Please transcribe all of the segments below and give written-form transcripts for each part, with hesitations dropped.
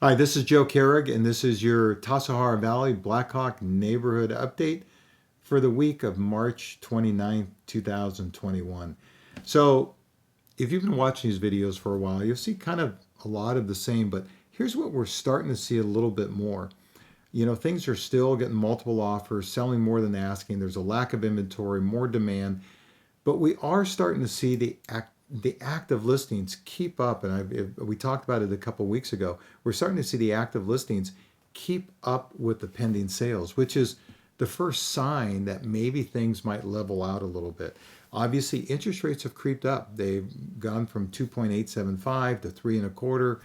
Hi, this is Joe Kehrig, and this is your Tassajara Valley Blackhawk neighborhood update for the week of March 29th, 2021. So, if you've been watching these videos for a while, you'll see kind of a lot of the same, but here's what we're starting to see a little bit more. Things are still getting multiple offers, selling more than asking. There's a lack of inventory, more demand, but we are starting to see the active listings keep up, and we talked about it a couple weeks ago. We're starting to see the active listings keep up with the pending sales, which is the first sign that maybe things might level out a little bit. Obviously, interest rates have creeped up. They've gone from 2.875 to 3.25,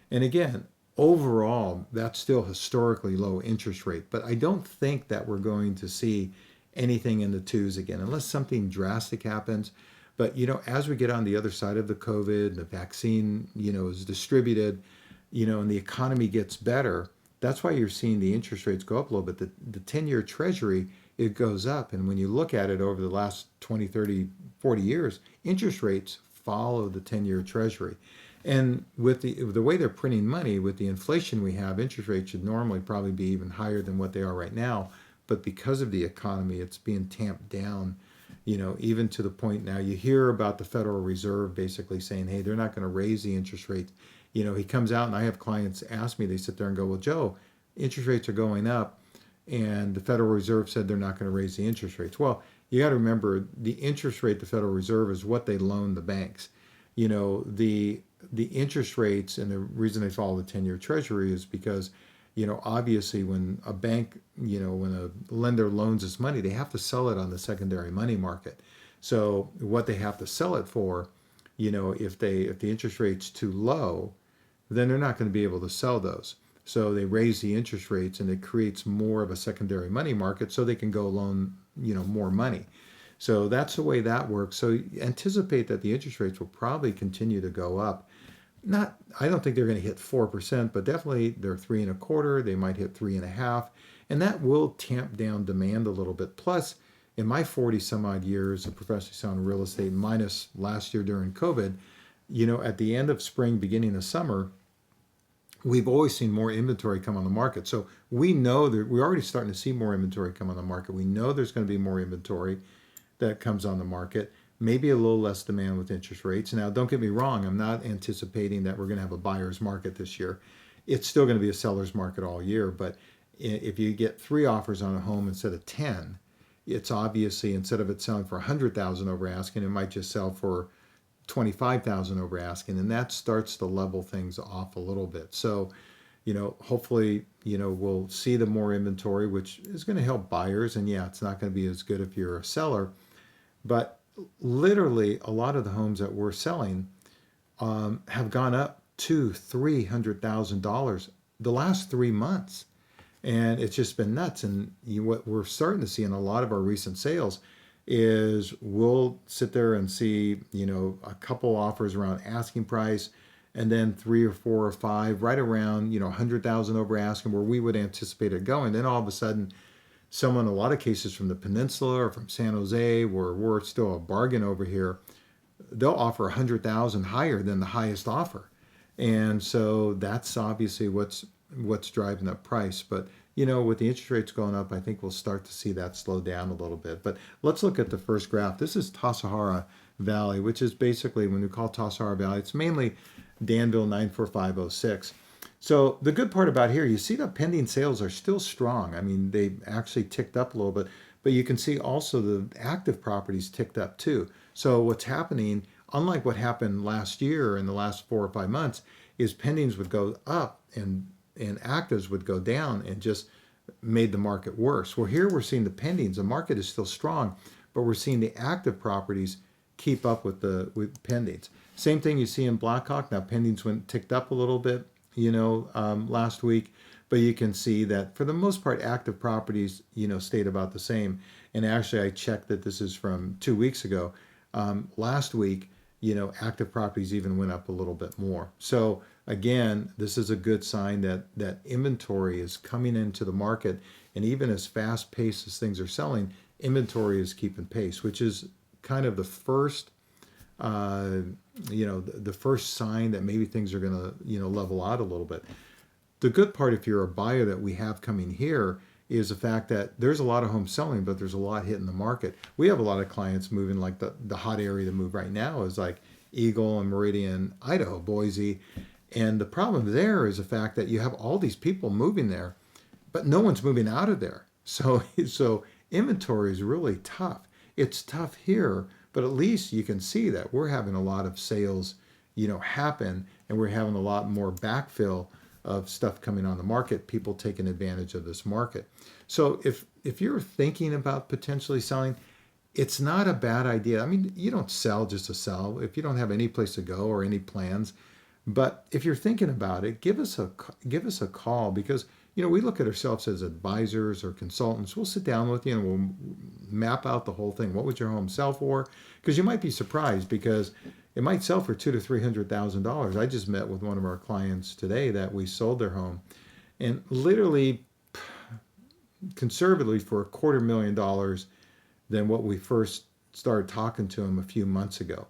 and again, overall, that's still historically low interest rate. But I don't think that we're going to see anything in the twos again, unless something drastic happens. But as we get on the other side of the COVID, the vaccine, is distributed, and the economy gets better, that's why you're seeing the interest rates go up a little bit. The 10-year treasury, it goes up. And when you look at it over the last 20, 30, 40 years, interest rates follow the 10-year treasury. And with the way they're printing money, with the inflation we have, interest rates should normally probably be even higher than what they are right now. But because of the economy, it's being tamped down, even to the point now you hear about the Federal Reserve basically saying, hey, they're not going to raise the interest rates. He comes out, and I have clients ask me, they sit there and go, well, Joe, interest rates are going up, and the Federal Reserve said they're not going to raise the interest rates. Well, you got to remember the interest rate, the Federal Reserve, is what they loan the banks. The interest rates, and the reason they follow the 10-year treasury is because obviously when a bank, when a lender loans us money, they have to sell it on the secondary money market. So what they have to sell it for, if the interest rate's too low, then they're not going to be able to sell those. So they raise the interest rates, and it creates more of a secondary money market so they can go loan, more money. So that's the way that works. So anticipate that the interest rates will probably continue to go up. I don't think they're going to hit 4%, but definitely they're 3.25. They might hit 3.5, and that will tamp down demand a little bit. Plus, in my 40 some odd years of professionally selling real estate, minus last year during COVID, at the end of spring, beginning of summer, we've always seen more inventory come on the market. So we know that we're already starting to see more inventory come on the market. We know there's going to be more inventory that comes on the market. Maybe a little less demand with interest rates. Now, don't get me wrong, I'm not anticipating that we're going to have a buyer's market this year. It's still going to be a seller's market all year, but if you get 3 offers on a home instead of 10, it's obviously, instead of it selling for 100,000 over asking, it might just sell for 25,000 over asking, and that starts to level things off a little bit. So, hopefully, we'll see the more inventory, which is going to help buyers. And yeah, it's not going to be as good if you're a seller, but literally a lot of the homes that we're selling have gone up $200,000-300,000 the last 3 months, and it's just been nuts. And what we're starting to see in a lot of our recent sales is we'll sit there and see a couple offers around asking price, and then 3 or 4 or 5 right around 100,000 over asking, where we would anticipate it going. Then all of a sudden, someone, a lot of cases from the peninsula or from San Jose, where we're still a bargain over here, they'll offer 100,000 higher than the highest offer. And so that's obviously what's driving up price. But with the interest rates going up, I think we'll start to see that slow down a little bit. But let's look at the first graph. This is Tassajara Valley, which is basically, when we call Tassajara Valley, it's mainly Danville 94506. So the good part about here, you see the pending sales are still strong. I mean, they actually ticked up a little bit, but you can see also the active properties ticked up too. So what's happening, unlike what happened last year in the last 4 or 5 months, is pendings would go up and actives would go down, and just made the market worse. Well, here we're seeing the pendings. The market is still strong, but we're seeing the active properties keep up with pendings. Same thing you see in Blackhawk. Now pendings ticked up a little bit, last week, but you can see that for the most part, active properties, stayed about the same. And actually, I checked that this is from 2 weeks ago. Last week, active properties even went up a little bit more. So again, this is a good sign that inventory is coming into the market, and even as fast paced as things are selling, inventory is keeping pace, which is kind of the first the first sign that maybe things are going to level out a little bit. The good part, if you're a buyer that we have coming here, is the fact that there's a lot of homes selling, but there's a lot hitting the market. We have a lot of clients moving, like the hot area to move right now is like Eagle and Meridian, Idaho, Boise. And the problem there is the fact that you have all these people moving there, but no one's moving out of there. So inventory is really tough. It's tough here, but at least you can see that we're having a lot of sales, happen, and we're having a lot more backfill of stuff coming on the market, people taking advantage of this market. So if you're thinking about potentially selling, it's not a bad idea. I mean, you don't sell just to sell if you don't have any place to go or any plans. But if you're thinking about it, give us a call, because we look at ourselves as advisors or consultants. We'll sit down with you and we'll map out the whole thing. What would your home sell for? Because you might be surprised, because it might sell for $200,000 to $300,000. I just met with one of our clients today that we sold their home, and literally, conservatively, for $250,000 than what we first started talking to them a few months ago.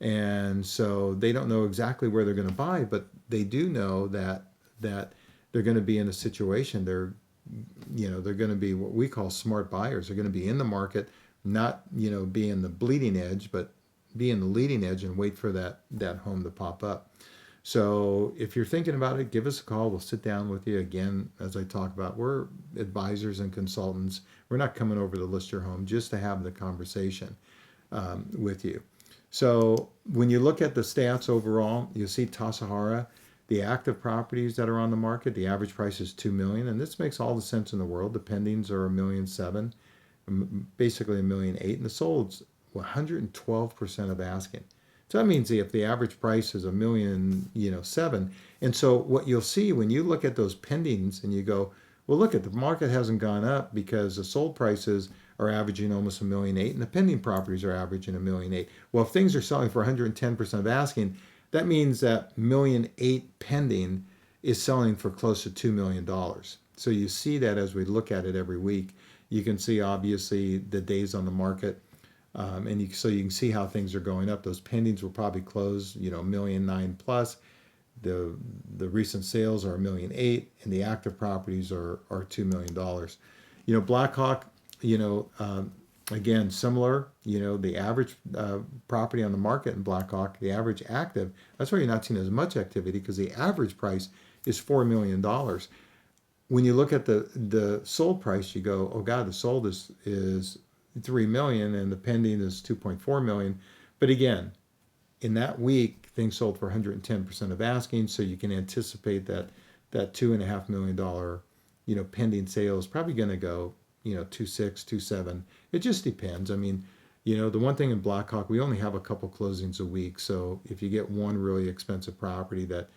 And so they don't know exactly where they're going to buy, but they do know that they're going to be in a situation. They're going to be what we call smart buyers. They're going to be in the market, not be in the bleeding edge, but be in the leading edge and wait for that home to pop up. So if you're thinking about it, give us a call. We'll sit down with you. Again, as I talk about, we're advisors and consultants. We're not coming over to list your home, just to have the conversation with you. So when you look at the stats overall, you see Tassajara, the active properties that are on the market, the average price is $2 million, and this makes all the sense in the world. The pendings are $1.7 million, basically $1.8 million, and the sold's 112% of asking. So that means if the average price is $1.7 million, and so what you'll see when you look at those pendings and you go, well, look, at the market hasn't gone up because the sold prices are averaging almost $1.8 million, and the pending properties are averaging $1.8 million. Well, if things are selling for 110% of asking, that means that $1.8 million pending is selling for close to $2 million. So you see that as we look at it every week. You can see, obviously, the days on the market, so you can see how things are going up. Those pendings will probably close, $1.9 million plus. The recent sales are $1.8 million, and the active properties are $2 million. Blackhawk, again, similar. The average property on the market in Blackhawk, the average active, that's why you're not seeing as much activity, because the average price is $4 million. When you look at the sold price, you go, oh God, the sold is $3 million and the pending is $2.4 million. But again, in that week, things sold for 110% of asking, so you can anticipate that $2.5 million, pending sale is probably going to go, 2.6, 2.7. It just depends. I mean, the one thing in Blackhawk, we only have a couple closings a week, so if you get one really expensive property that,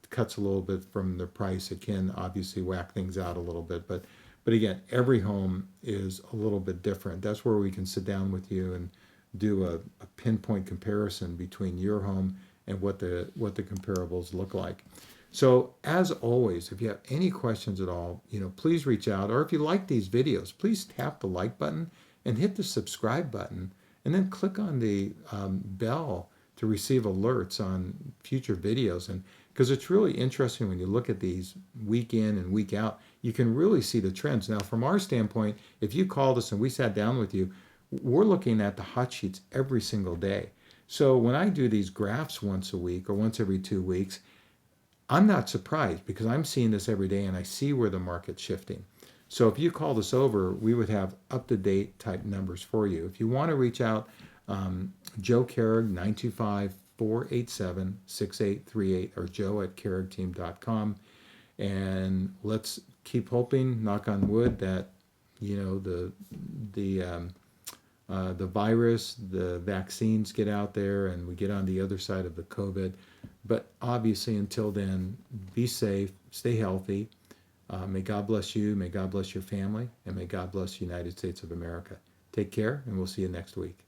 cuts a little bit from the price, it can obviously whack things out a little bit. But again, every home is a little bit different. That's where we can sit down with you and do a pinpoint comparison between your home and what the comparables look like. So as always, if you have any questions at all, please reach out. Or if you like these videos, please tap the like button and hit the subscribe button, and then click on the bell to receive alerts on future videos. And because it's really interesting when you look at these week in and week out, you can really see the trends. Now, from our standpoint, if you called us and we sat down with you, we're looking at the hot sheets every single day. So when I do these graphs once a week or once every 2 weeks, I'm not surprised, because I'm seeing this every day and I see where the market's shifting. So if you called us over, we would have up-to-date type numbers for you. If you want to reach out, Joe Kehrig, 925-487-6838, or joe@kehrigteam.com. And let's keep hoping, knock on wood, that the virus, the vaccines get out there and we get on the other side of the COVID. But obviously, until then, be safe, stay healthy. May God bless you, may God bless your family, and may God bless the United States of America. Take care, and we'll see you next week.